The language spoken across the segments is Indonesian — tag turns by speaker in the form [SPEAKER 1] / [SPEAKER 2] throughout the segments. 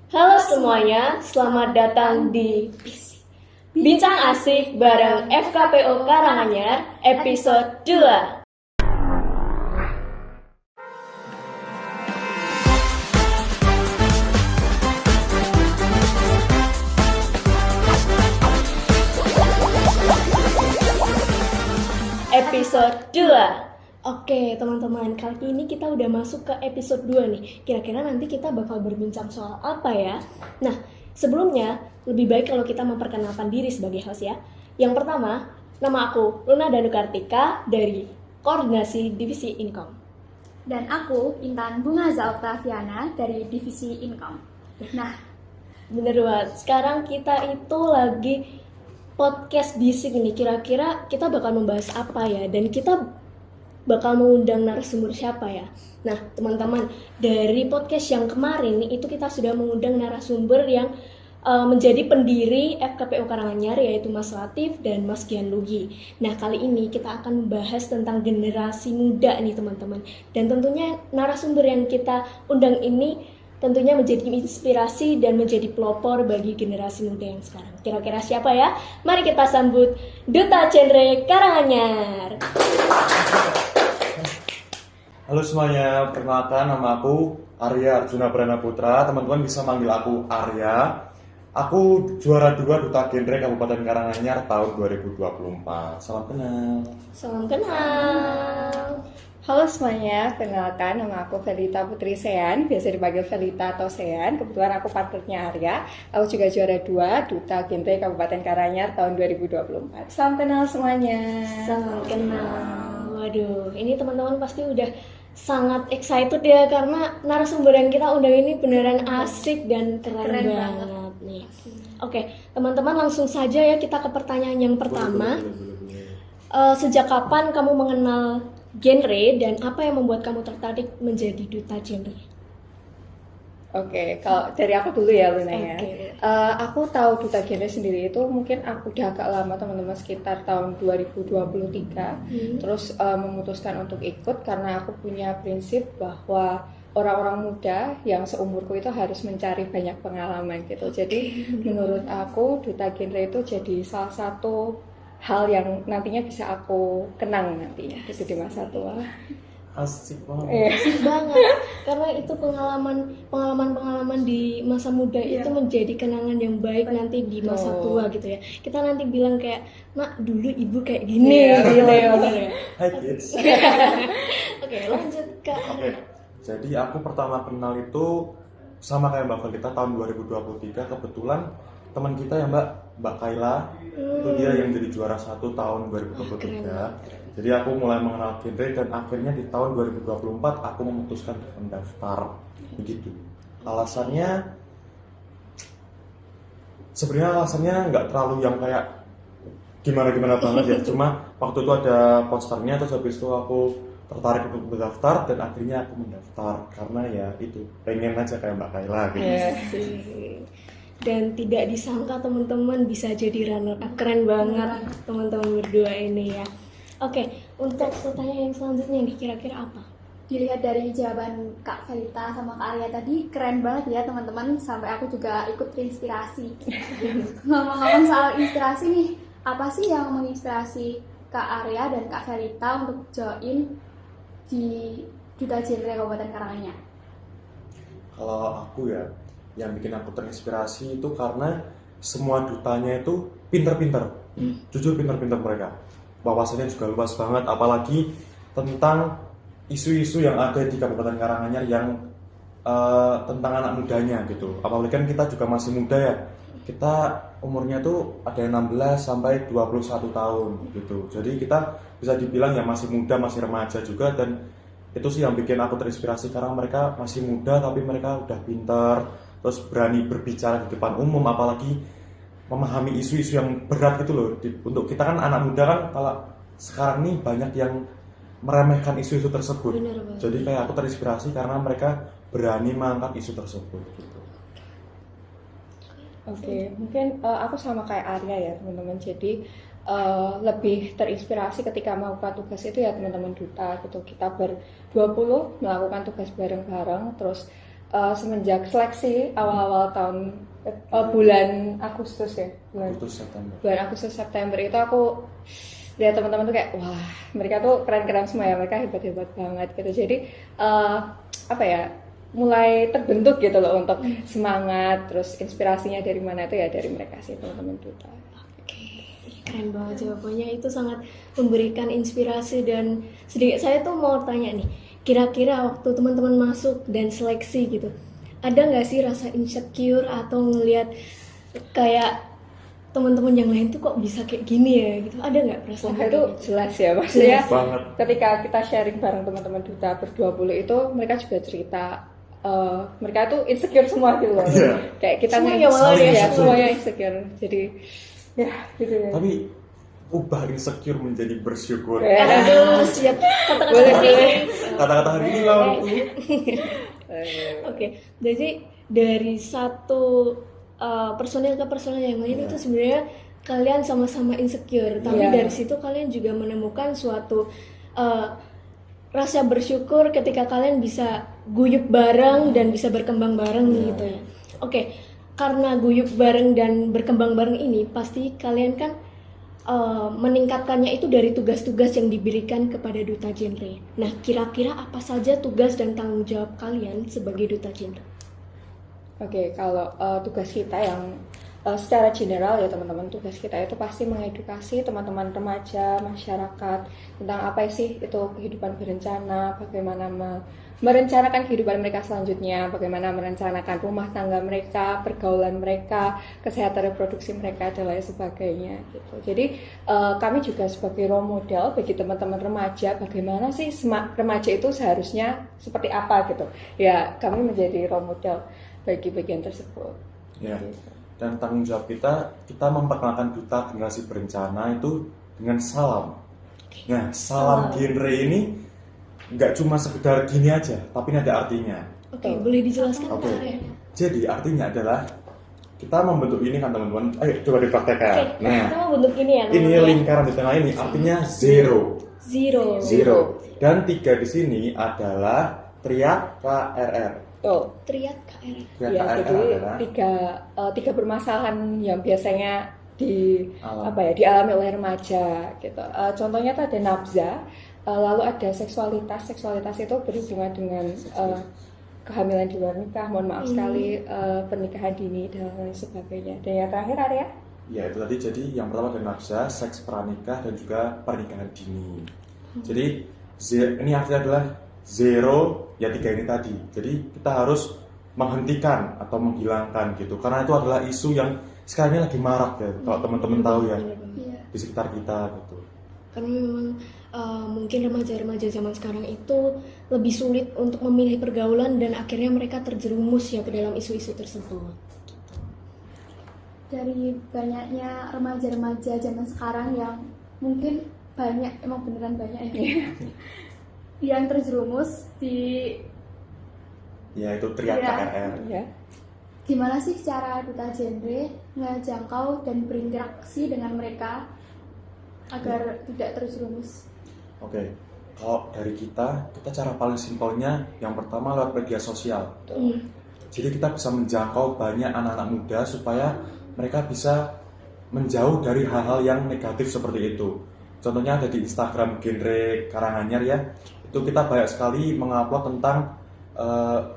[SPEAKER 1] Halo semuanya, selamat datang di Bincang Asik bareng FKPO Karanganyar episode 2. Episode 2. Oke teman-teman, kali ini kita udah masuk ke episode 2 nih. Kira-kira nanti kita bakal berbincang soal apa ya? Nah, sebelumnya lebih baik kalau kita memperkenalkan diri sebagai host ya. Yang pertama, nama aku Luna Danukartika dari Koordinasi Divisi Income.
[SPEAKER 2] Dan aku Intan Bungaza Oktaviana dari Divisi Income. Nah,
[SPEAKER 1] bener banget. Sekarang kita itu lagi podcast bisik nih. Kira-kira kita bakal membahas apa ya? Dan kita bakal mengundang narasumber siapa ya? Nah, teman-teman, dari podcast yang kemarin itu kita sudah mengundang narasumber yang menjadi pendiri FKPO Karanganyar, yaitu Mas Latif dan Mas Gian Lugi. Nah, kali ini kita akan membahas tentang generasi muda nih, teman-teman. Dan tentunya narasumber yang kita undang ini tentunya menjadi inspirasi dan menjadi pelopor bagi generasi muda yang sekarang. Kira-kira siapa ya? Mari kita sambut Duta Genre Karanganyar.
[SPEAKER 3] Halo semuanya, perkenalkan nama aku Arya Arjuna Prana Putra. Teman-teman bisa manggil aku Arya. Aku juara 2 Duta Genre Kabupaten Karanganyar tahun 2024. Salam kenal.
[SPEAKER 1] Salam kenal.
[SPEAKER 4] Halo semuanya, perkenalkan nama aku Felita Putri Sean, biasa dipanggil Felita atau Sean. Kebetulan aku partnernya Arya. Aku juga juara 2 Duta Genre Kabupaten Karanganyar tahun 2024. Salam kenal semuanya.
[SPEAKER 1] Salam kenal. Waduh, ini teman-teman pasti udah sangat excited ya karena narasumber yang kita undang ini beneran asik dan keren banget nih. Oke, teman-teman langsung saja ya kita ke pertanyaan yang pertama. Sejak kapan kamu mengenal genre dan apa yang membuat kamu tertarik menjadi duta genre?
[SPEAKER 4] Oke, kalau dari aku dulu ya Luna ya.
[SPEAKER 1] Oke.
[SPEAKER 4] Aku tahu Duta Genre sendiri itu mungkin aku udah agak lama teman-teman, sekitar tahun 2023. Terus memutuskan untuk ikut karena aku punya prinsip bahwa orang-orang muda yang seumurku itu harus mencari banyak pengalaman gitu. Jadi menurut aku Duta Genre itu jadi salah satu hal yang nantinya bisa aku kenang nantinya gitu di masa tua.
[SPEAKER 3] Asik banget.
[SPEAKER 1] Asik banget karena itu pengalaman di masa muda itu menjadi kenangan yang baik nanti di masa tua gitu ya. Kita nanti bilang kayak, "Nak, dulu ibu kayak gini." Gitu ya.
[SPEAKER 3] Hai kids.
[SPEAKER 1] Oke, lanjut Kak.
[SPEAKER 3] Oke, jadi aku pertama kenal itu sama kayak Mbak Felita tahun 2023. Kebetulan teman kita ya Mbak Kaila, itu dia yang jadi juara 1 tahun 2023. Jadi aku mulai mengenal genre dan akhirnya di tahun 2024 aku memutuskan untuk mendaftar begitu. Sebenarnya alasannya nggak terlalu yang kayak gimana banget ya. Cuma waktu itu ada posternya, terus habis itu aku tertarik untuk mendaftar dan akhirnya aku mendaftar karena ya itu pengen aja kayak Mbak Kaila gitu.
[SPEAKER 1] Dan tidak disangka teman-teman bisa jadi runner up. Keren banget teman-teman berdua ini ya. Oke, untuk pertanyaan yang selanjutnya nih kira-kira apa?
[SPEAKER 2] dilihat dari jawaban Kak Felita sama Kak Arya tadi, keren banget ya teman-teman. Sampai aku juga ikut terinspirasi. Ngomong-ngomong soal inspirasi nih, apa sih yang menginspirasi Kak Arya dan Kak Felita untuk join di Duta Genre Kabupaten Karanganyar?
[SPEAKER 3] Kalau aku ya, yang bikin aku terinspirasi itu karena semua dutanya itu pinter-pinter. Jujur pinter-pinter mereka. Wawasannya juga luas banget, apalagi tentang isu-isu yang ada di Kabupaten Karanganyar yang tentang anak mudanya gitu. Apalagi kan kita juga masih muda ya. Kita umurnya tuh ada yang 16 sampai 21 tahun gitu. Jadi kita bisa dibilang ya masih muda, masih remaja juga, dan itu sih yang bikin aku terinspirasi karena mereka masih muda tapi mereka udah pintar, terus berani berbicara di depan umum, apalagi memahami isu-isu yang berat gitu loh. Untuk kita kan anak muda kan, kalau sekarang nih banyak yang meremehkan isu-isu tersebut. Jadi kayak aku terinspirasi karena mereka berani mengangkat isu tersebut gitu.
[SPEAKER 4] Oke, mungkin aku sama kayak Arya ya teman-teman. Jadi lebih terinspirasi ketika melakukan tugas itu ya teman-teman duta gitu. Kita ber-20 melakukan tugas bareng-bareng, terus semenjak seleksi awal-awal tahun bulan Agustus ya, bulan Agustus September itu aku lihat teman-teman tuh kayak wah mereka tuh keren-keren semua ya, mereka hebat-hebat banget gitu. Jadi apa ya, mulai terbentuk gitu loh untuk semangat, terus inspirasinya dari mana itu ya dari mereka sih teman-teman duta.
[SPEAKER 1] Oke, keren banget jawabannya, itu sangat memberikan inspirasi. Dan sedikit saya tuh mau tanya nih, kira-kira waktu teman-teman masuk dan seleksi gitu, ada nggak sih rasa insecure atau ngelihat kayak teman-teman yang lain tuh kok bisa kayak gini ya gitu, ada nggak perasaan
[SPEAKER 4] Wah
[SPEAKER 1] kayak
[SPEAKER 4] itu
[SPEAKER 1] gitu?
[SPEAKER 4] jelas ya maksudnya
[SPEAKER 3] banget.
[SPEAKER 4] ketika kita sharing bareng teman-teman duta ber-20 itu mereka juga cerita mereka tuh insecure semua gitu loh.
[SPEAKER 3] Iya.
[SPEAKER 4] Kayak kita
[SPEAKER 1] Semuanya malah
[SPEAKER 3] ya.
[SPEAKER 4] ya semuanya insecure. Jadi ya gitu ya.
[SPEAKER 3] Tapi ubah insecure menjadi bersyukur.
[SPEAKER 1] Aduh, siap kata-kata
[SPEAKER 4] Boleh,
[SPEAKER 1] hari
[SPEAKER 4] boleh.
[SPEAKER 1] ini.
[SPEAKER 3] Kata-kata hari ini lah.
[SPEAKER 1] Oke, jadi dari satu personil ke personil yang lain itu sebenarnya kalian sama-sama insecure, tapi
[SPEAKER 4] Iya.
[SPEAKER 1] dari situ kalian juga menemukan suatu rasa bersyukur ketika kalian bisa guyup bareng dan bisa berkembang bareng gitu ya. Oke, karena guyup bareng dan berkembang bareng ini pasti kalian kan meningkatkannya itu dari tugas-tugas yang diberikan kepada duta genre. Nah, kira-kira apa saja tugas dan tanggung jawab kalian sebagai duta genre?
[SPEAKER 4] Oke, kalau tugas kita yang secara general ya teman-teman, tugas kita itu pasti mengedukasi teman-teman remaja, masyarakat tentang apa sih itu kehidupan berencana, bagaimana merencanakan kehidupan mereka selanjutnya, bagaimana merencanakan rumah tangga mereka, pergaulan mereka, kesehatan reproduksi mereka dan lain sebagainya gitu. Jadi kami juga sebagai role model bagi teman-teman remaja, bagaimana sih remaja itu seharusnya seperti apa gitu. Ya, kami menjadi role model bagi bagian tersebut.
[SPEAKER 3] Ya. Dan tanggung jawab kita memperkenalkan duta generasi berencana itu dengan salam. Nah, salam genre ini nggak cuma sekedar gini aja, tapi ini ada artinya.
[SPEAKER 1] Oke, boleh dijelaskan
[SPEAKER 3] Oke.
[SPEAKER 1] Kak Arya?
[SPEAKER 3] Jadi artinya adalah kita membentuk ini kan teman-teman. Ayo coba dipraktekkan.
[SPEAKER 1] Oke,
[SPEAKER 3] Nah,
[SPEAKER 1] kita mau bentuk ini ya.
[SPEAKER 3] ini
[SPEAKER 1] namanya.
[SPEAKER 3] lingkaran di tengah ini artinya zero.
[SPEAKER 1] Zero.
[SPEAKER 3] Dan 3 di sini adalah teriak KRR.
[SPEAKER 4] Tuh.
[SPEAKER 1] Triad KRR.
[SPEAKER 3] Teriak
[SPEAKER 4] Ya,
[SPEAKER 3] KRR
[SPEAKER 4] jadi
[SPEAKER 3] adalah
[SPEAKER 4] tiga permasalahan yang biasanya
[SPEAKER 3] Alam.
[SPEAKER 4] dialami oleh remaja gitu. Contohnya tuh ada nafza, lalu ada seksualitas. Seksualitas itu berhubungan dengan kehamilan di luar nikah, mohon maaf sekali, pernikahan dini dan lain sebagainya. Dan yang terakhir Arya?
[SPEAKER 3] ya itu tadi. Jadi yang pertama ada nafsa, seks pranikah dan juga pernikahan dini. Jadi ini artinya adalah zero, ya 3 ini tadi. Jadi kita harus menghentikan atau menghilangkan gitu, karena itu adalah isu yang sekarang ini lagi marak ya, kalau teman-teman tahu ya,
[SPEAKER 1] Bener banget.
[SPEAKER 2] Iya.
[SPEAKER 3] di sekitar kita gitu.
[SPEAKER 1] Karena memang mungkin remaja-remaja zaman sekarang itu lebih sulit untuk memilih pergaulan dan akhirnya mereka terjerumus ya ke dalam isu-isu tersebut.
[SPEAKER 2] Dari banyaknya remaja-remaja zaman sekarang yang mungkin banyak, emang beneran banyak ya, yang terjerumus di
[SPEAKER 3] Ya itu teriak
[SPEAKER 2] Iya.
[SPEAKER 3] KRR.
[SPEAKER 4] Ya.
[SPEAKER 2] gimana sih cara duta genre ngejangkau dan berinteraksi dengan mereka agar tidak terjerumus.
[SPEAKER 3] Oke, kalau dari kita cara paling simpelnya yang pertama lewat media sosial. Jadi kita bisa menjangkau banyak anak-anak muda supaya mereka bisa menjauh dari hal-hal yang negatif seperti itu. Contohnya ada di Instagram genre Karanganyar ya, itu kita banyak sekali mengupload tentang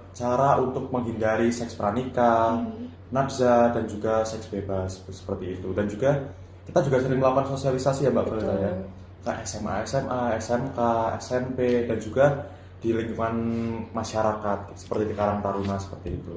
[SPEAKER 3] cara untuk menghindari seks pranikah, nafza dan juga seks bebas seperti itu. Dan juga kita juga sering melakukan sosialisasi ya Mbak Frida ya, ke SMA, SMK, SMP dan juga di lingkungan masyarakat seperti di Karang Taruna seperti itu.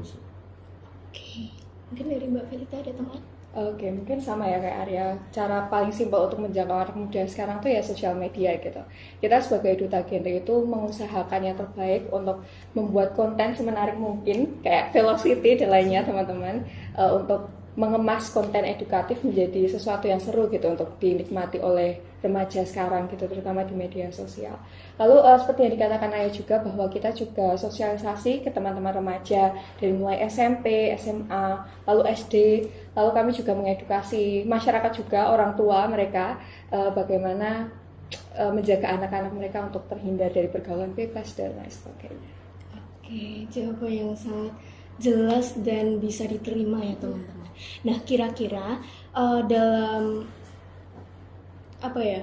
[SPEAKER 1] Oke, mungkin dari Mbak Felita ada tambahan?
[SPEAKER 4] Oke, mungkin sama ya kayak Arya. Cara paling simpel untuk menjangkau anak muda sekarang tuh ya sosial media gitu. Kita sebagai duta genre itu mengusahakan yang terbaik untuk membuat konten semenarik mungkin, kayak Velocity dan lainnya teman-teman, untuk mengemas konten edukatif menjadi sesuatu yang seru gitu untuk dinikmati oleh remaja sekarang gitu, terutama di media sosial. Lalu seperti yang dikatakan Ayah juga bahwa kita juga sosialisasi ke teman-teman remaja dari mulai SMP, SMA, lalu SD, lalu kami juga mengedukasi masyarakat juga, orang tua mereka bagaimana menjaga anak-anak mereka untuk terhindar dari pergaulan bebas dan lain sebagainya.
[SPEAKER 1] Oke, jawaban yang sangat jelas dan bisa diterima ya teman-teman. Nah, kira-kira dalam apa ya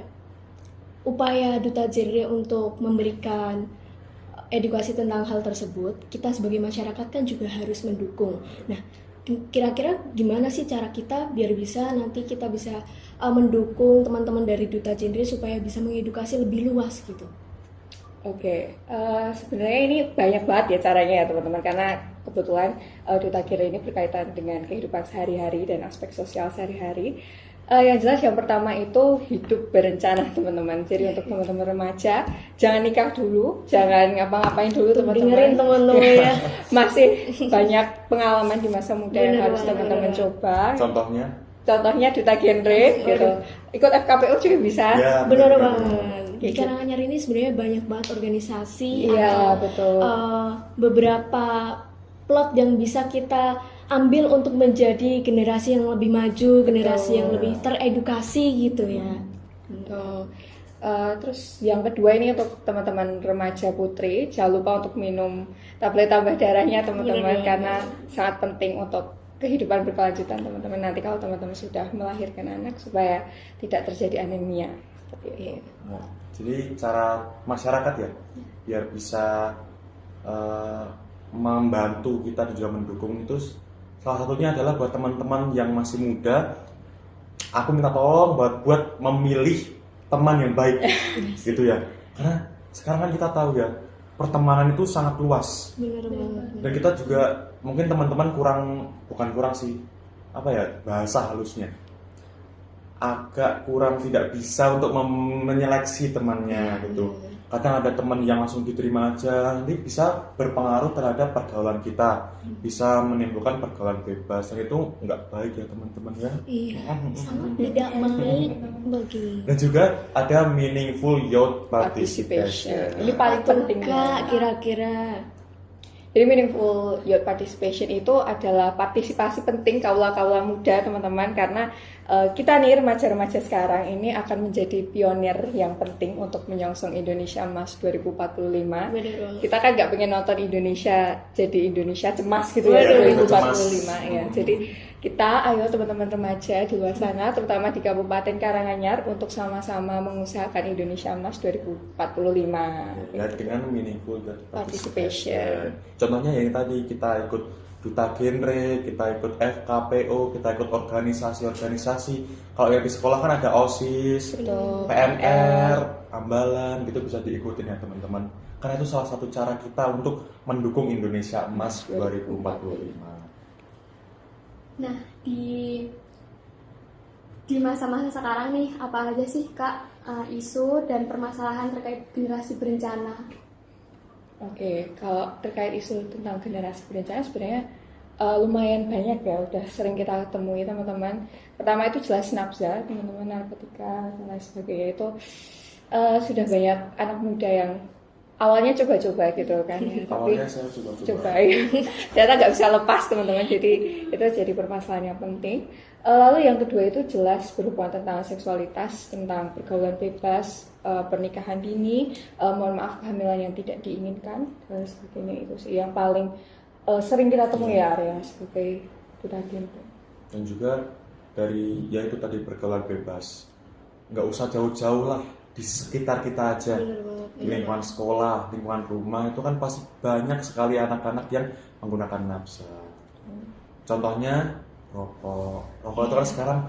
[SPEAKER 1] upaya Duta Genre untuk memberikan edukasi tentang hal tersebut, kita sebagai masyarakat kan juga harus mendukung. Nah, kira-kira gimana sih cara kita biar bisa nanti kita bisa mendukung teman-teman dari Duta Genre supaya bisa mengedukasi lebih luas gitu?
[SPEAKER 4] Oke, sebenarnya ini banyak banget ya caranya ya teman-teman, karena kebetulan Duta Genre ini berkaitan dengan kehidupan sehari-hari dan aspek sosial sehari-hari. Yang jelas yang pertama itu hidup berencana teman-teman. Jadi untuk teman-teman remaja, jangan nikah dulu, jangan ngapa-ngapain dulu teman-teman.
[SPEAKER 1] Dengerin teman-teman ya.
[SPEAKER 4] Masih banyak pengalaman di masa muda yang
[SPEAKER 1] Bener
[SPEAKER 4] harus
[SPEAKER 1] banget.
[SPEAKER 4] teman-teman coba.
[SPEAKER 3] Contohnya
[SPEAKER 4] Duta Genre gitu. Ikut FKPU juga bisa.
[SPEAKER 3] ya
[SPEAKER 1] Benar
[SPEAKER 3] benar.
[SPEAKER 1] banget. Di Karanganyar ini sebenarnya banyak banget organisasi
[SPEAKER 4] Iya,
[SPEAKER 1] atau
[SPEAKER 4] betul.
[SPEAKER 1] beberapa plot yang bisa kita ambil untuk menjadi generasi yang lebih maju, generasi yang lebih teredukasi gitu ya.
[SPEAKER 4] Betul. Terus yang kedua ini untuk teman-teman remaja putri, jangan lupa untuk minum tablet tambah darahnya teman-teman,
[SPEAKER 1] Bener.
[SPEAKER 4] karena sangat penting untuk kehidupan berkelanjutan teman-teman nanti kalau teman-teman sudah melahirkan anak supaya tidak terjadi anemia seperti itu.
[SPEAKER 3] Nah, jadi cara masyarakat ya biar bisa membantu kita dan juga mendukung itu salah satunya adalah buat teman-teman yang masih muda, aku minta tolong buat memilih teman yang baik gitu ya, karena sekarang kan kita tahu ya pertemanan itu sangat luas
[SPEAKER 1] Bener banget.
[SPEAKER 3] dan kita juga mungkin teman-teman bukan kurang sih apa ya bahasa halusnya agak kurang tidak bisa untuk menyeleksi temannya gitu. Kadang ada teman yang langsung diterima aja, nanti bisa berpengaruh terhadap pergaulan kita, bisa menimbulkan pergaulan bebas, dan itu nggak baik ya teman-teman ya.
[SPEAKER 1] Iya, sangat tidak baik bagi.
[SPEAKER 3] Dan juga ada meaningful youth participation.
[SPEAKER 4] Ini paling penting.
[SPEAKER 1] Kak, kira-kira
[SPEAKER 4] Jadi meaningful youth participation itu adalah partisipasi penting kaula-kaula muda teman-teman, karena kita nih remaja-remaja sekarang ini akan menjadi pionir yang penting untuk menyongsong Indonesia Emas 2045.
[SPEAKER 1] bener banget.
[SPEAKER 4] Kita kan nggak pengen nonton Indonesia jadi Indonesia cemas gitu ya
[SPEAKER 3] Waduh,
[SPEAKER 4] 2045 ya. Jadi kita ayo teman-teman remaja di luar sana terutama di Kabupaten Karanganyar untuk sama-sama mengusahakan Indonesia Emas 2045.
[SPEAKER 3] Ya, dengan meaningful youth
[SPEAKER 4] Participation.
[SPEAKER 3] Contohnya yang tadi kita ikut Duta Genre, kita ikut FKPO, kita ikut organisasi-organisasi. Kalau yang di sekolah kan ada OSIS,
[SPEAKER 4] Betul.
[SPEAKER 3] PNR, Ambalan, gitu bisa diikutin ya teman-teman. Karena itu salah satu cara kita untuk mendukung Indonesia Emas 2045.
[SPEAKER 2] Nah, di masa-masa sekarang nih, apa aja sih Kak isu dan permasalahan terkait generasi berencana?
[SPEAKER 4] Oke, kalau terkait isu tentang generasi berencana sebenarnya lumayan banyak ya, udah sering kita temui teman-teman. Pertama itu jelas nafsa, teman-teman, narkotika dan lain sebagainya itu sudah banyak anak muda yang awalnya coba-coba gitu kan ya, tapi
[SPEAKER 3] Awalnya saya
[SPEAKER 4] coba ya. Ternyata nggak bisa lepas teman-teman, jadi itu jadi permasalahan yang penting. Lalu yang kedua itu jelas berhubungan tentang seksualitas, tentang pergaulan bebas, pernikahan dini, mohon maaf kehamilan yang tidak diinginkan dan sebagainya. Itu sih yang paling sering kita temui ya Arya sebagai Duta Genre.
[SPEAKER 3] Dan juga dari ya itu tadi pergaulan bebas, nggak usah jauh-jauh lah, di sekitar kita aja,
[SPEAKER 1] Bener banget.
[SPEAKER 3] di lingkungan sekolah, lingkungan rumah itu kan pasti banyak sekali anak-anak yang menggunakan nafsa. Contohnya rokok itu kan sekarang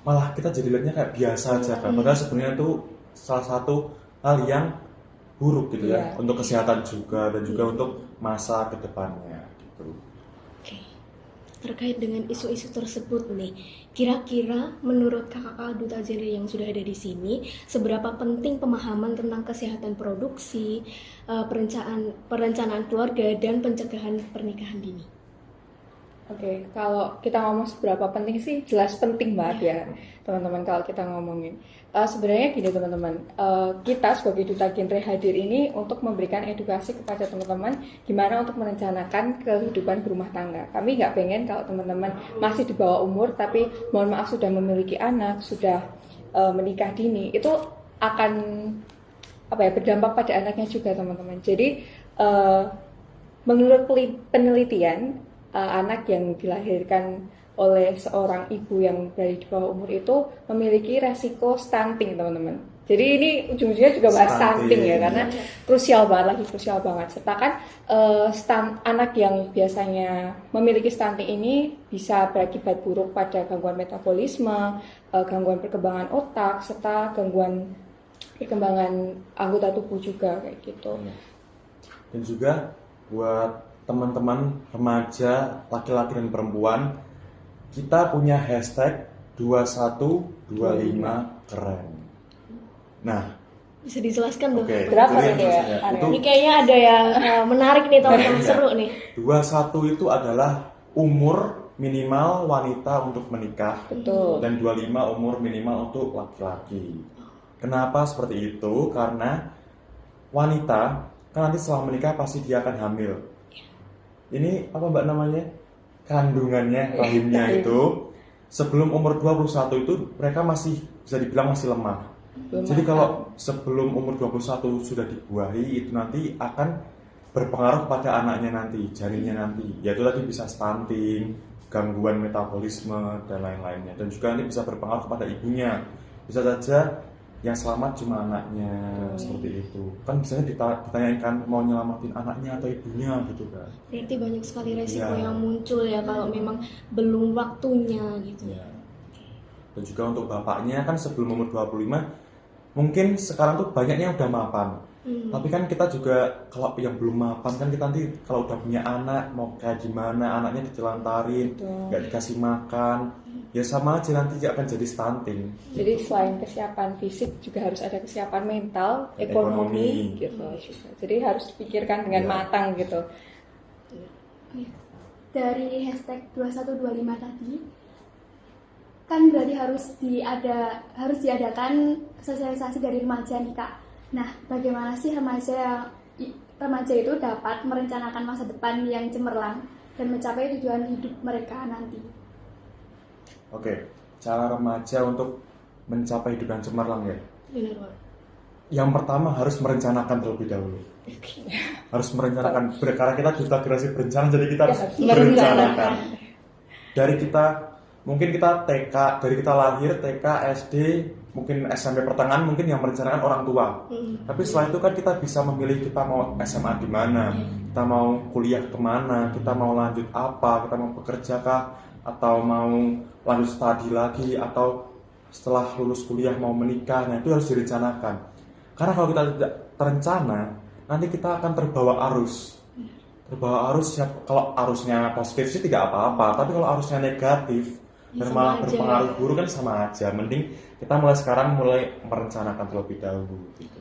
[SPEAKER 3] malah kita jadi lihatnya kayak biasa aja kan, padahal sebenarnya itu salah satu hal yang buruk gitu ya,
[SPEAKER 4] Iya.
[SPEAKER 3] untuk kesehatan juga dan juga untuk masa kedepannya gitu.
[SPEAKER 1] Oke. Terkait dengan isu-isu tersebut nih, kira-kira menurut kakak-kakak Duta Genre yang sudah ada di sini, seberapa penting pemahaman tentang kesehatan produksi, perencanaan keluarga dan pencegahan pernikahan dini?
[SPEAKER 4] Oke, kalau kita ngomong seberapa penting sih, jelas penting banget ya teman-teman kalau kita ngomongin. Sebenarnya gini teman-teman, kita sebagai Duta Genre hadir ini untuk memberikan edukasi kepada teman-teman gimana untuk merencanakan kehidupan berumah tangga. Kami nggak pengen kalau teman-teman masih di bawah umur tapi mohon maaf sudah memiliki anak, sudah menikah dini, itu akan berdampak pada anaknya juga teman-teman. Jadi menurut penelitian, anak yang dilahirkan oleh seorang ibu yang dari di bawah umur itu memiliki resiko stunting, teman-teman. Jadi ini ujung-ujungnya juga bahas stunting ya, karena krusial banget. Serta kan anak yang biasanya memiliki stunting ini bisa berakibat buruk pada gangguan metabolisme, gangguan perkembangan otak, serta gangguan perkembangan anggota tubuh juga kayak gitu.
[SPEAKER 3] Dan juga buat teman-teman remaja, laki-laki dan perempuan, kita punya hashtag 2125 keren. Nah,
[SPEAKER 1] Bisa dijelaskan dong.
[SPEAKER 4] Berapa ini ya?
[SPEAKER 1] Ini kayaknya ada yang menarik nih, teman-teman, seru nih.
[SPEAKER 3] 21 itu adalah umur minimal wanita untuk menikah.
[SPEAKER 4] Betul.
[SPEAKER 3] Dan 25 umur minimal untuk laki-laki. Kenapa seperti itu? Karena wanita kan nanti setelah menikah pasti dia akan hamil. Ini apa Mbak namanya? Kandungannya, rahimnya itu sebelum umur 21 itu mereka masih bisa dibilang masih lemah. Jadi kalau sebelum umur 21 sudah dibuahi, itu nanti akan berpengaruh pada anaknya nanti, janinnya nanti. Yaitu tadi bisa stunting, gangguan metabolisme, dan lain-lainnya. Dan juga nanti bisa berpengaruh pada ibunya. Bisa saja yang selamat cuma anaknya, seperti itu. Kan biasanya ditanyain kan mau nyelamatin anaknya atau ibunya gitu kan.
[SPEAKER 1] Berarti banyak sekali resiko yang muncul ya kalau memang belum waktunya gitu.
[SPEAKER 3] Ya. Dan juga untuk bapaknya kan sebelum umur 25 mungkin sekarang tuh banyaknya udah mapan. Tapi kan kita juga kalau yang belum mapan kan kita nanti kalau udah punya anak mau kayak gimana, anaknya ditelantarin, nggak dikasih makan, ya sama aja nanti akan jadi stunting.
[SPEAKER 4] Jadi selain kesiapan fisik juga harus ada kesiapan mental, ekonomi gitu juga. Jadi harus dipikirkan dengan matang gitu.
[SPEAKER 2] Dari hashtag 2125 tadi kan berarti harus diadakan sosialisasi dari remaja nih Kak. Nah, bagaimana sih remaja itu dapat merencanakan masa depan yang cemerlang dan mencapai tujuan hidup mereka nanti?
[SPEAKER 3] Oke, cara remaja untuk mencapai hidup yang cemerlang ya.
[SPEAKER 1] Benar.
[SPEAKER 3] Yang pertama harus merencanakan terlebih dahulu. Harus merencanakan, karena kita duta generasi berencana, jadi kita harus merencanakan. Dari kita mungkin kita TK, dari kita lahir, TK, SD, mungkin SMP pertengahan, mungkin yang merencanakan orang tua. Tapi setelah itu kan kita bisa memilih kita mau SMA di mana, kita mau kuliah kemana, kita mau lanjut apa, kita mau bekerja kah, atau mau lanjut studi lagi, atau setelah lulus kuliah mau menikah. Nah itu harus direncanakan. Karena kalau kita tidak terencana, nanti kita akan terbawa arus. Terbawa arus, kalau arusnya positif sih tidak apa-apa, tapi kalau arusnya negatif, dan malah berpengaruh buruk kan sama aja. Mending kita mulai merencanakan terlebih dahulu gitu.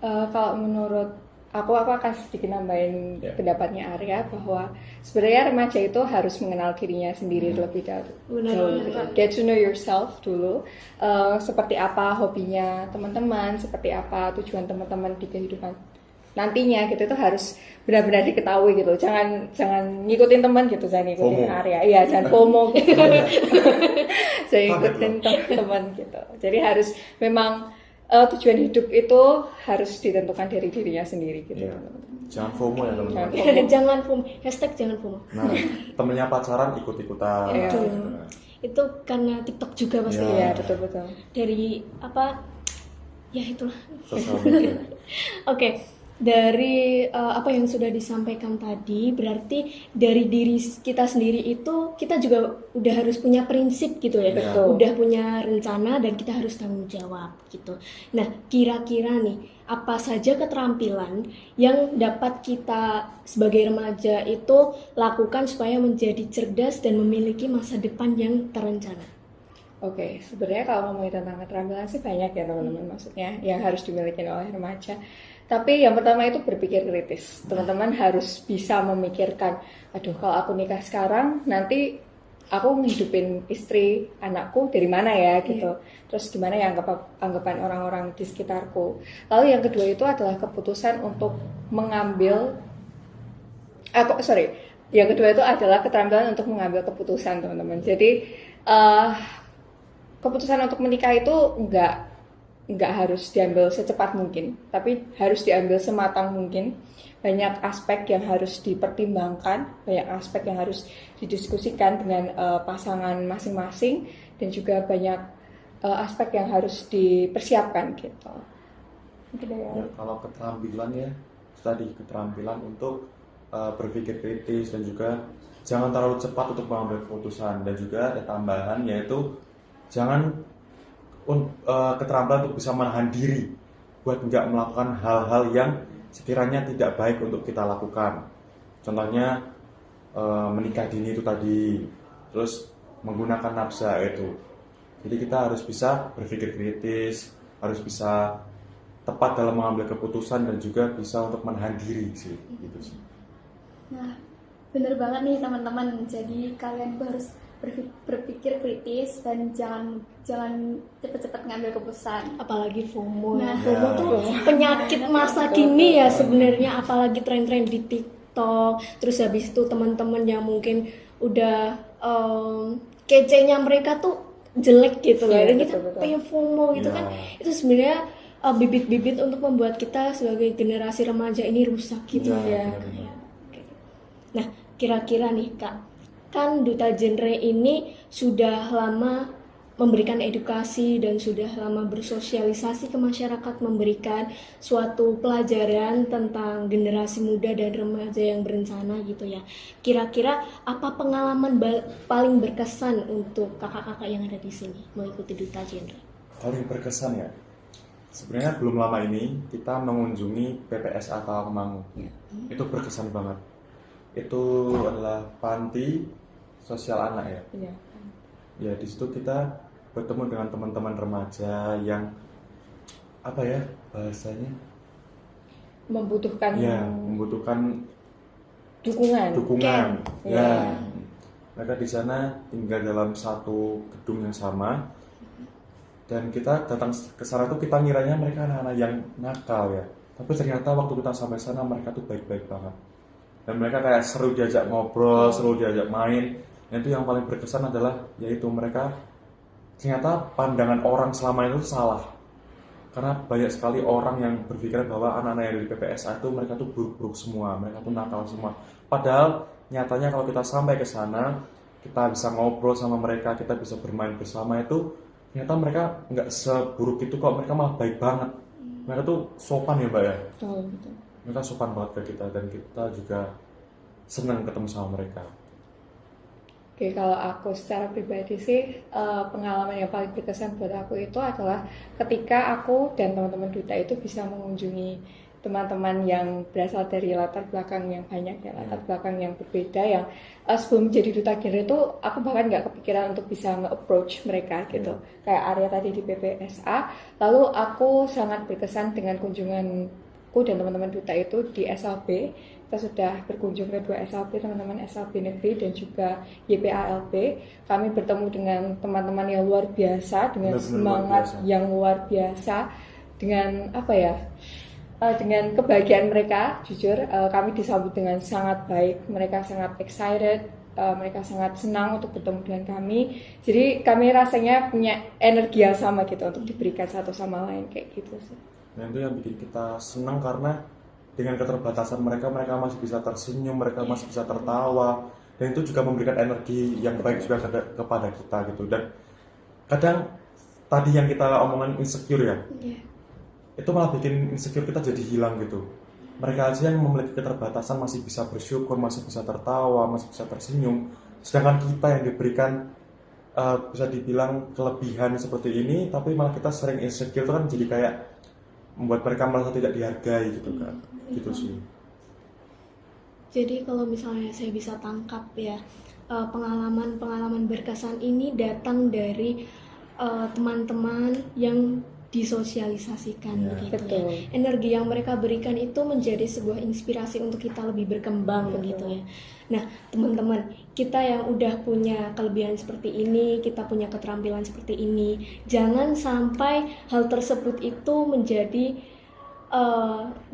[SPEAKER 4] Kalau menurut aku akan sedikit nambahin pendapatnya Arya bahwa sebenarnya remaja itu harus mengenal dirinya sendiri terlebih dahulu. Get to know yourself dulu. Seperti apa hobinya teman-teman, seperti apa tujuan teman-teman di kehidupan nantinya gitu, itu harus benar-benar diketahui gitu. Jangan ngikutin teman gitu, jangan ngikutin
[SPEAKER 3] FOMO.
[SPEAKER 4] Arya. Iya, jangan FOMO gitu. Jangan ngikutin teman gitu. Jadi harus memang tujuan hidup itu harus ditentukan dari dirinya sendiri gitu.
[SPEAKER 3] Yeah. Jangan FOMO ya teman-teman.
[SPEAKER 1] Jangan FOMO. Jangan FOMO.
[SPEAKER 3] Nah, temennya pacaran ikut-ikutan.
[SPEAKER 1] Itu karena TikTok juga pasti.
[SPEAKER 4] Iya, betul-betul.
[SPEAKER 1] Dari apa? Ya itulah.
[SPEAKER 3] Sosial media.
[SPEAKER 1] Oke. Dari apa yang sudah disampaikan tadi, berarti dari diri kita sendiri itu kita juga udah harus punya prinsip gitu ya.
[SPEAKER 4] Betul.
[SPEAKER 1] Udah punya rencana dan kita harus tanggung jawab gitu. Nah, kira-kira nih apa saja keterampilan yang dapat kita sebagai remaja itu lakukan supaya menjadi cerdas dan memiliki masa depan yang terencana?
[SPEAKER 4] Oke, sebenarnya kalau ngomongin tentang keterampilan sih banyak ya teman-teman, maksudnya yang harus dimiliki oleh remaja. Tapi yang pertama itu berpikir kritis. Teman-teman harus bisa memikirkan, aduh kalau aku nikah sekarang, nanti aku ngehidupin istri, anakku dari mana ya gitu. Terus gimana ya anggapan orang-orang di sekitarku. Lalu yang kedua itu adalah keputusan untuk mengambil, yang kedua itu adalah keterampilan untuk mengambil keputusan teman-teman. Jadi keputusan untuk menikah itu enggak nggak harus diambil secepat mungkin, tapi harus diambil sematang mungkin. Banyak aspek yang harus dipertimbangkan, banyak aspek yang harus didiskusikan dengan pasangan masing-masing, dan juga banyak aspek yang harus dipersiapkan gitu.
[SPEAKER 3] Ya, kalau keterampilan ya, tadi keterampilan untuk berpikir kritis dan juga jangan terlalu cepat untuk mengambil keputusan, dan juga ada tambahan yaitu jangan keterampilan untuk bisa menahan diri buat nggak melakukan hal-hal yang sekiranya tidak baik untuk kita lakukan. Contohnya menikah dini itu tadi, terus menggunakan nafsa itu. Jadi kita harus bisa berpikir kritis, harus bisa tepat dalam mengambil keputusan, dan juga bisa untuk menahan diri sih, gitu sih.
[SPEAKER 2] Nah, bener banget nih teman-teman. Jadi kalian itu harus berpikir kritis dan jangan cepet-cepet ngambil keputusan.
[SPEAKER 1] Apalagi FOMO.
[SPEAKER 2] Nah,
[SPEAKER 1] FOMO tuh penyakit masa kini ya sebenarnya, apalagi tren-tren di TikTok. Terus habis itu teman-teman yang mungkin udah kecenya mereka tuh jelek gitu loh.
[SPEAKER 4] Iya,
[SPEAKER 1] Dan kita
[SPEAKER 4] betul.
[SPEAKER 1] pengen FOMO gitu
[SPEAKER 3] Iya.
[SPEAKER 1] kan. Itu sebenarnya bibit-bibit untuk membuat kita sebagai generasi remaja ini rusak gitu
[SPEAKER 3] Iya,
[SPEAKER 1] ya.
[SPEAKER 3] benar-benar.
[SPEAKER 1] Oke. Nah, kira-kira nih Kak, kan Duta Genre ini sudah lama memberikan edukasi dan sudah lama bersosialisasi ke masyarakat, memberikan suatu pelajaran tentang generasi muda dan remaja yang berencana gitu ya. Kira-kira apa pengalaman paling berkesan untuk kakak-kakak yang ada di sini mengikuti Duta Genre?
[SPEAKER 3] Paling berkesan ya, sebenarnya belum lama ini kita mengunjungi PPSA Tawangmangu. Itu berkesan banget. Itu adalah panti sosial anak ya.
[SPEAKER 4] Iya.
[SPEAKER 3] Ya, di situ kita bertemu dengan teman-teman remaja yang apa ya bahasanya?
[SPEAKER 4] Membutuhkan
[SPEAKER 3] Ya, membutuhkan
[SPEAKER 4] dukungan.
[SPEAKER 3] dukungan.
[SPEAKER 4] Camp.
[SPEAKER 3] Ya.
[SPEAKER 4] Ya.
[SPEAKER 3] Mereka di sana tinggal dalam satu gedung yang sama. Dan kita datang ke sana tuh kita ngiranya mereka anak-anak yang nakal ya. Tapi ternyata waktu kita sampai sana mereka tuh baik-baik banget. Dan mereka kayak seru diajak ngobrol, seru diajak main. Dan itu yang paling berkesan adalah yaitu mereka ternyata pandangan orang selama itu salah. Karena banyak sekali orang yang berpikiran bahwa anak-anak yang ada di PPSA itu mereka tuh buruk-buruk semua, mereka tuh nakal semua. Padahal nyatanya kalau kita sampai ke sana, kita bisa ngobrol sama mereka, kita bisa bermain bersama itu, ternyata mereka nggak seburuk itu kok, mereka malah baik banget. Mereka tuh sopan ya Mbak ya.
[SPEAKER 4] Oh, betul.
[SPEAKER 3] Mereka sopan banget ke kita, dan kita juga senang ketemu sama mereka.
[SPEAKER 4] Oke, kalau aku secara pribadi sih pengalaman yang paling berkesan buat aku itu adalah ketika aku dan teman-teman Duta itu bisa mengunjungi teman-teman yang berasal dari latar belakang yang banyak ya, latar belakang yang berbeda, yang sebelum jadi Duta Genre itu aku bahkan nggak kepikiran untuk bisa nge-approach mereka gitu. Kayak Arya tadi di PPSA, lalu aku sangat berkesan dengan kunjunganku dan teman-teman Duta itu di SLB. Kita sudah berkunjung ke 2 SLB, teman-teman SLB Negeri dan juga YPALB. Kami bertemu dengan teman-teman yang luar biasa, dengan
[SPEAKER 3] Benar-benar
[SPEAKER 4] semangat
[SPEAKER 3] luar biasa.
[SPEAKER 4] yang luar biasa, dengan apa ya, dengan kebahagiaan mereka. Jujur kami disambut dengan sangat baik, mereka sangat excited, mereka sangat senang untuk bertemu dengan kami. Jadi kami rasanya punya energi yang sama gitu untuk diberikan satu sama lain kayak gitu sih.
[SPEAKER 3] Dan itu yang bikin kita senang karena dengan keterbatasan mereka masih bisa tersenyum, mereka masih bisa tertawa, dan itu juga memberikan energi yang baik juga kepada kita gitu. Dan kadang tadi yang kita omongin insecure ya, itu malah bikin insecure kita jadi hilang gitu. Mereka aja yang memiliki keterbatasan masih bisa bersyukur, masih bisa tertawa, masih bisa tersenyum, sedangkan kita yang diberikan bisa dibilang kelebihan seperti ini, tapi malah kita sering insecure, itu kan jadi kayak membuat mereka merasa tidak dihargai gitu kan. Gitu sih.
[SPEAKER 1] Jadi kalau misalnya saya bisa tangkap ya, pengalaman-pengalaman berkesan ini datang dari teman-teman yang disosialisasikan
[SPEAKER 3] Ya,
[SPEAKER 1] begitu
[SPEAKER 4] betul.
[SPEAKER 1] ya. Energi yang mereka berikan itu menjadi sebuah inspirasi untuk kita lebih berkembang
[SPEAKER 4] Betul.
[SPEAKER 1] begitu ya. Nah, teman-teman, kita yang udah punya kelebihan seperti ini, kita punya keterampilan seperti ini, jangan sampai hal tersebut itu menjadi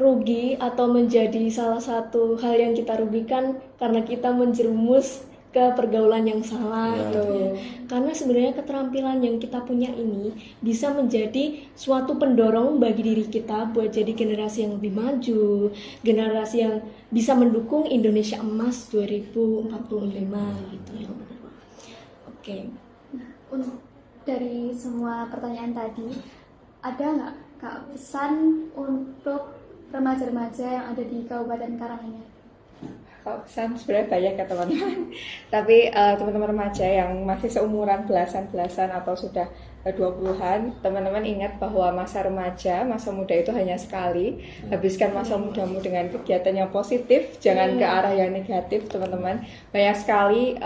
[SPEAKER 1] rugi atau menjadi salah satu hal yang kita rugikan karena kita menjerumus ke pergaulan yang salah
[SPEAKER 3] Ya.
[SPEAKER 1] gitu ya. Karena sebenarnya keterampilan yang kita punya ini bisa menjadi suatu pendorong bagi diri kita buat jadi generasi yang lebih maju, generasi yang bisa mendukung Indonesia Emas 2045 gitu ya. Oke.
[SPEAKER 2] Dari semua pertanyaan tadi, ada nggak Kak pesan untuk remaja-remaja yang ada di Kabupaten Karanganyar?
[SPEAKER 4] Kalau pesan sebenarnya banyak ya teman-teman. Tapi teman-teman remaja yang masih seumuran belasan atau sudah 20-an, teman-teman ingat bahwa masa remaja, masa muda itu hanya sekali. Habiskan masa mudamu dengan kegiatan yang positif, jangan ke arah yang negatif, teman-teman. Banyak sekali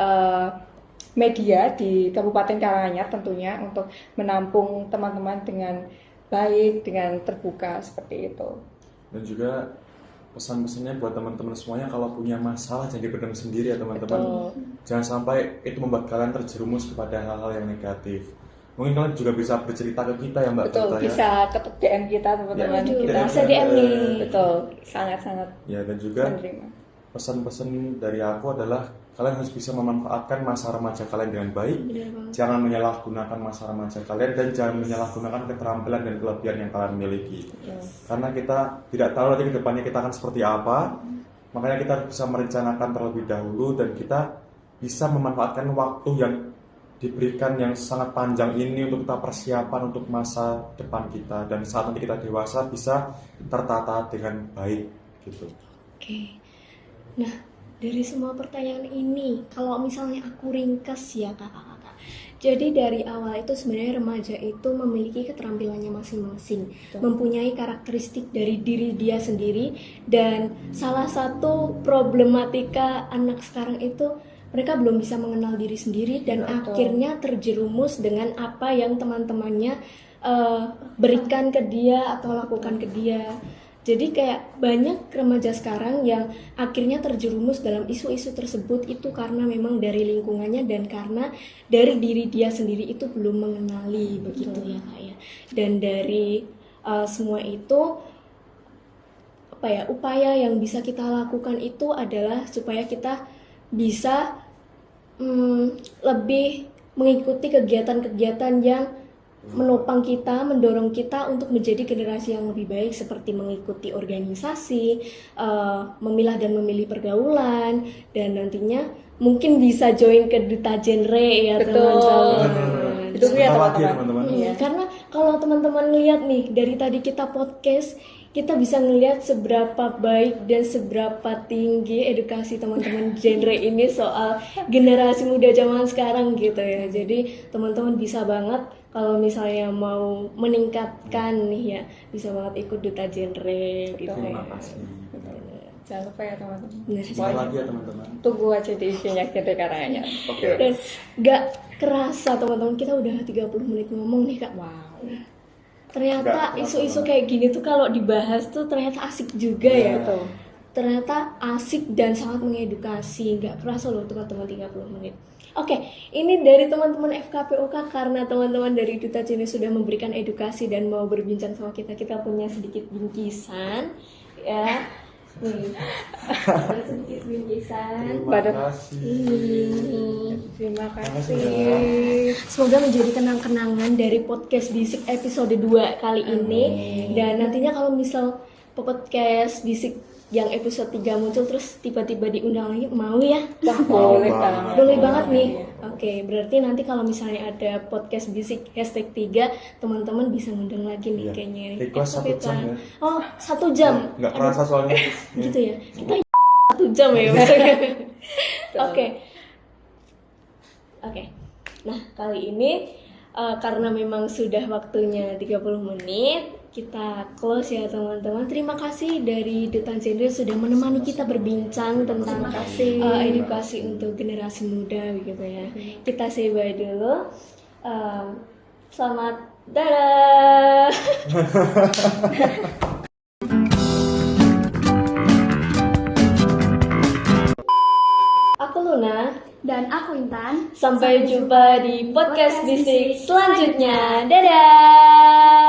[SPEAKER 4] media di Kabupaten Karanganyar tentunya untuk menampung teman-teman dengan baik, dengan terbuka seperti itu.
[SPEAKER 3] Dan juga pesan-pesannya buat teman-teman semuanya, kalau punya masalah jangan dipendam sendiri ya teman-teman.
[SPEAKER 4] Betul.
[SPEAKER 3] Jangan sampai itu membuat kalian terjerumus kepada hal-hal yang negatif. Mungkin kalian juga bisa bercerita ke kita ya Mbak
[SPEAKER 4] Betul,
[SPEAKER 3] Berta, ya.
[SPEAKER 4] bisa ketuk DM kita teman-teman.
[SPEAKER 1] Waduh,
[SPEAKER 4] Kita
[SPEAKER 1] bisa DM nih.
[SPEAKER 4] betul, sangat-sangat
[SPEAKER 3] Ya, dan juga
[SPEAKER 4] menerima.
[SPEAKER 3] pesan-pesan dari aku adalah kalian harus bisa memanfaatkan masa remaja kalian dengan baik.
[SPEAKER 1] Benar banget.
[SPEAKER 3] Jangan menyalahgunakan masa remaja kalian dan jangan menyalahgunakan keterampilan dan kelebihan yang kalian miliki. Karena kita tidak tahu nanti ke depannya kita akan seperti apa. Makanya kita harus bisa merencanakan terlebih dahulu dan kita bisa memanfaatkan waktu yang diberikan yang sangat panjang ini untuk kita persiapan untuk masa depan kita, dan saat nanti kita dewasa bisa tertata dengan baik gitu.
[SPEAKER 1] Oke. Nah, dari semua pertanyaan ini, kalau misalnya aku ringkas ya kakak-kakak. Jadi dari awal itu sebenarnya remaja itu memiliki keterampilannya masing-masing, mempunyai karakteristik dari diri dia sendiri, dan salah satu problematika anak sekarang itu mereka belum bisa mengenal diri sendiri dan akhirnya terjerumus dengan apa yang teman-temannya berikan ke dia atau lakukan ke dia. Jadi kayak banyak remaja sekarang yang akhirnya terjerumus dalam isu-isu tersebut itu karena memang dari lingkungannya dan karena dari diri dia sendiri itu belum mengenali begitu ya Kak ya. Dan dari semua itu apa ya, upaya yang bisa kita lakukan itu adalah supaya kita bisa lebih mengikuti kegiatan-kegiatan yang menopang kita, mendorong kita untuk menjadi generasi yang lebih baik, seperti mengikuti organisasi, memilah dan memilih pergaulan, dan nantinya mungkin bisa join ke duta genre ya teman-teman.
[SPEAKER 4] Itu ya
[SPEAKER 3] Sebentar lagi ya,
[SPEAKER 4] teman-teman.
[SPEAKER 3] teman-teman.
[SPEAKER 1] Karena kalau teman-teman lihat nih dari tadi kita podcast, kita bisa ngelihat seberapa baik dan seberapa tinggi edukasi teman-teman genre ini soal generasi muda zaman sekarang gitu ya. Jadi teman-teman bisa banget kalau misalnya mau meningkatkan nih ya, bisa banget ikut duta genre gitu
[SPEAKER 3] Terima
[SPEAKER 1] ya.
[SPEAKER 3] kasih.
[SPEAKER 4] Jangan lupa ya teman-teman.
[SPEAKER 1] Benar.
[SPEAKER 3] Sebentar lagi ya teman-teman.
[SPEAKER 4] Tunggu aja di IG-nya kita Karanganyar.
[SPEAKER 3] Oke.
[SPEAKER 1] Dan gak kerasa teman-teman, kita udah 30 menit ngomong nih Kak.
[SPEAKER 4] Wow.
[SPEAKER 1] Ternyata
[SPEAKER 3] Nggak
[SPEAKER 1] isu-isu
[SPEAKER 3] kerasa
[SPEAKER 1] kayak gini tuh kalau dibahas tuh ternyata asik juga ya.
[SPEAKER 4] Betul.
[SPEAKER 1] Ternyata asik dan sangat mengedukasi. Nggak kerasa loh teman-teman 30 menit. Oke, ini dari teman-teman FKPOK, karena teman-teman dari Duta Genre sudah memberikan edukasi dan mau berbincang sama kita. Kita punya sedikit bingkisan ya. Nih, ada sedikit bingkisan.
[SPEAKER 3] Terima
[SPEAKER 4] Pada-
[SPEAKER 3] kasih.
[SPEAKER 4] Terima
[SPEAKER 3] kasih,
[SPEAKER 4] kasih.
[SPEAKER 1] Semoga menjadi kenang-kenangan dari podcast Bisik episode 2 kali ini. Dan nantinya kalau misal podcast Bisik yang episode 3 muncul terus tiba-tiba diundang lagi, mau ya?
[SPEAKER 4] Wah, boleh banget.
[SPEAKER 1] Boleh banget nih. Oke, berarti nanti kalau misalnya ada podcast Bisik #3, teman-teman bisa ngundang lagi nih
[SPEAKER 3] Iya.
[SPEAKER 1] kayaknya.
[SPEAKER 3] Request 1 jam ya.
[SPEAKER 1] Oh, 1 jam.
[SPEAKER 3] Nggak kerasa soalnya.
[SPEAKER 1] Gitu ya. Kita 1 jam ya maksudnya. Oke. Oke. Nah, kali ini karena memang sudah waktunya 30 menit, kita close ya teman-teman. Terima kasih dari Duta Genre sudah menemani kita berbincang tentang edukasi untuk generasi muda begitu ya. Kita say bye dulu. Selamat dadah. Aku Luna.
[SPEAKER 2] Dan aku Intan.
[SPEAKER 1] Sampai jumpa di podcast Bisik selanjutnya. Dadah.